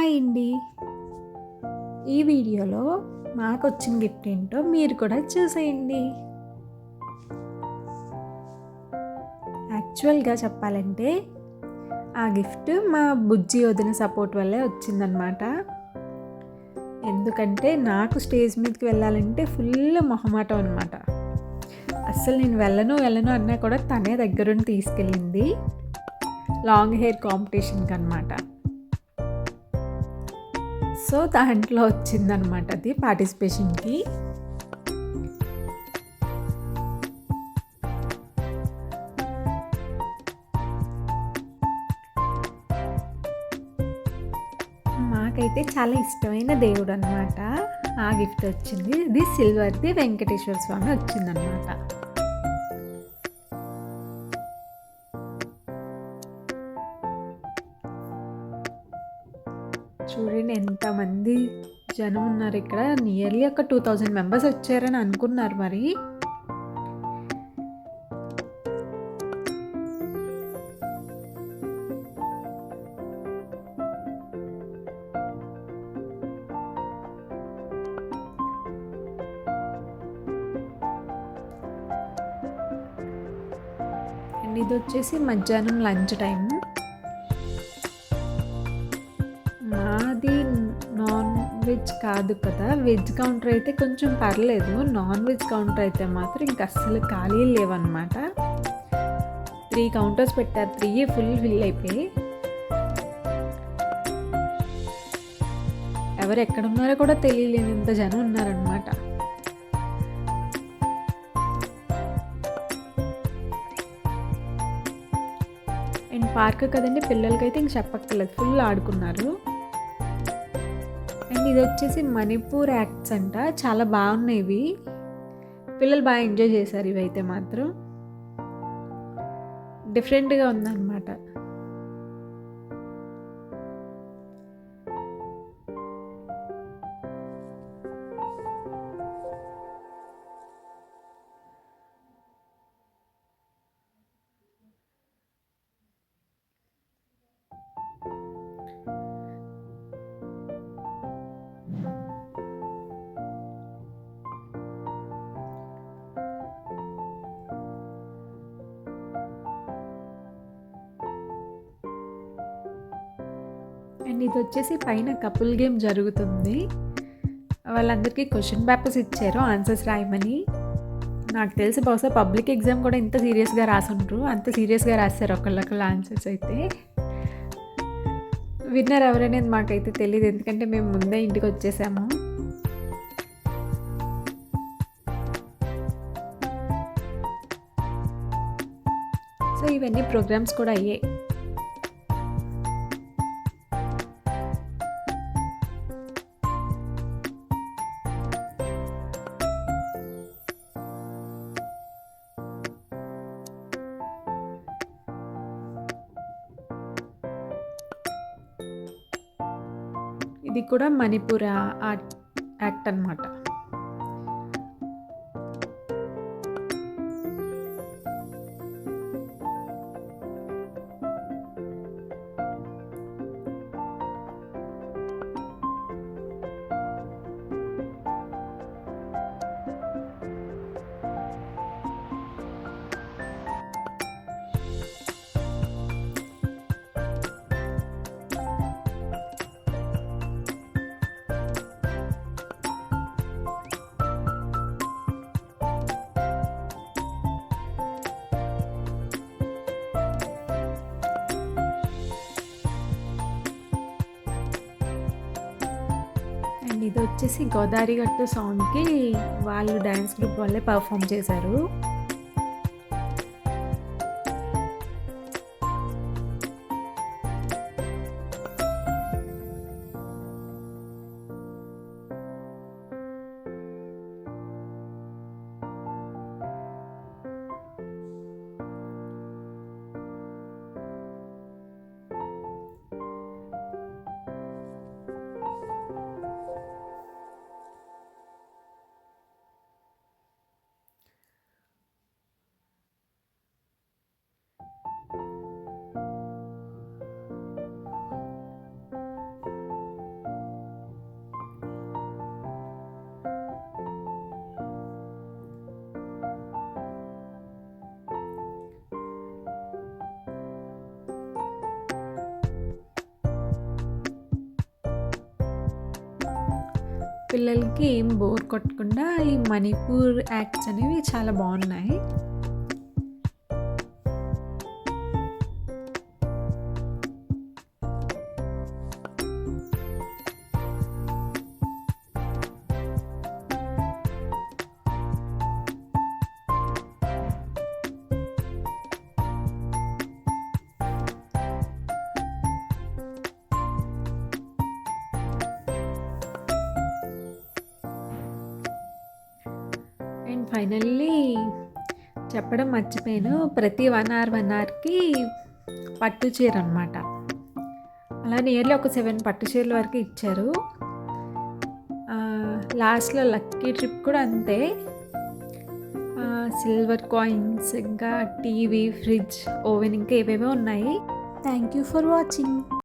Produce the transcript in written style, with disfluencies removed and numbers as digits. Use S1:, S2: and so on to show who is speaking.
S1: Hi అండి. ఈ వీడియోలో మాకొచ్చిన గిఫ్ట్ ఏంటో మీరు కూడా చూసేయండి. యాక్చువల్‌గా చెప్పాలంటే ఆ గిఫ్ట్ మా బుజ్జి వదిన సపోర్ట్ వల్లే వచ్చిందనమాట. ఎందుకంటే నాకు స్టేజ్ మీదకి వెళ్ళాలంటే ఫుల్ మొహమాటం అనమాట. అస్సలు నేను వెళ్ళను అన్నా కూడా తనే దగ్గరుండి తీసుకెళ్ళింది. లాంగ్ హెయిర్ కాంపిటీషన్‌కి అనమాట. సో దాంట్లో వచ్చిందనమాట అది పార్టిసిపేషన్‌కి. మాకైతే చాలా ఇష్టమైన దేవుడు అనమాట. ఆ గిఫ్ట్ వచ్చింది. ఇది సిల్వర్ది వెంకటేశ్వర స్వామి వచ్చిందనమాట. చూడండి ఎంతమంది జనం ఉన్నారు ఇక్కడ. నియర్లీ ఒక 2000 మెంబర్స్ వచ్చారని అనుకున్నారు మరి. అండ్ ఇది వచ్చేసి మధ్యాహ్నం లంచ్ టైం. మాది నాన్ వెజ్ కాదు కదా, వెజ్ కౌంటర్ అయితే కొంచెం పర్లేదు. నాన్ వెజ్ కౌంటర్ అయితే మాత్రం ఇంక అస్సలు ఖాళీ లేవన్నమాట. 3 కౌంటర్స్ పెట్టారు. 3 ఫుల్ అయిపోయి. ఎవరు ఎక్కడున్నారో కూడా తెలియలేని ఇంత జనం ఉన్నారనమాట. అండ్ పార్క్ కదండి, పిల్లలకైతే ఇంక చెప్పక్కర్లేదు, ఫుల్ ఆడుకున్నారు. అండ్ ఇది వచ్చేసి మణిపూర్ యాక్ట్స్ అంట. చాలా బాగున్నాయి ఇవి. పిల్లలు బాగా ఎంజాయ్ చేశారు ఇవైతే మాత్రం. డిఫరెంట్గా ఉందన్నమాట. అండ్ ఇది వచ్చేసి పైన కపుల్ గేమ్ జరుగుతుంది. వాళ్ళందరికీ క్వశ్చన్ పేపర్స్ ఇచ్చారు ఆన్సర్స్ రాయమని. నాకు తెలిసి బహుశా పబ్లిక్ ఎగ్జామ్ కూడా ఇంత సీరియస్గా రాసుండ్రు. అంత సీరియస్గా రాశారు ఒకళ్ళొకళ్ళ ఆన్సర్స్ అయితే. విన్నర్ ఎవరనేది మాకైతే తెలియదు, ఎందుకంటే మేము ముందే ఇంటికి వచ్చేసాము. సో ఇవన్నీ ప్రోగ్రామ్స్ కూడా అయ్యాయి. ఇది కూడా మణిపూర్ ఆర్ట్ యాక్ట్ అనమాట. అండ్ ఇది వచ్చేసి గోదావరి గట్టు సాంగ్కి వాళ్ళు డ్యాన్స్ గ్రూప్ వాళ్ళే పర్ఫామ్ చేశారు. పిల్లలకి ఏం బోర్ కొట్టకుండా ఈ మణిపూర్ యాక్ట్స్ అనేవి చాలా బాగున్నాయి. అండ్ ఫైనల్లీ చెప్పడం మర్చిపోయాను. ప్రతి 1 అవర్ 1 అవర్‌కి పట్టు చీర అనమాట. అలా నియర్లీ ఒక 7 పట్టు చీరల వరకు ఇచ్చారు. లాస్ట్‌లో లక్కీ ట్రిప్ కూడా అంతే. సిల్వర్ కాయిన్స్, ఇంకా టీవీ, ఫ్రిడ్జ్, ఓవెన్ ఇంకా ఏవేవో ఉన్నాయి. Thank you for watching.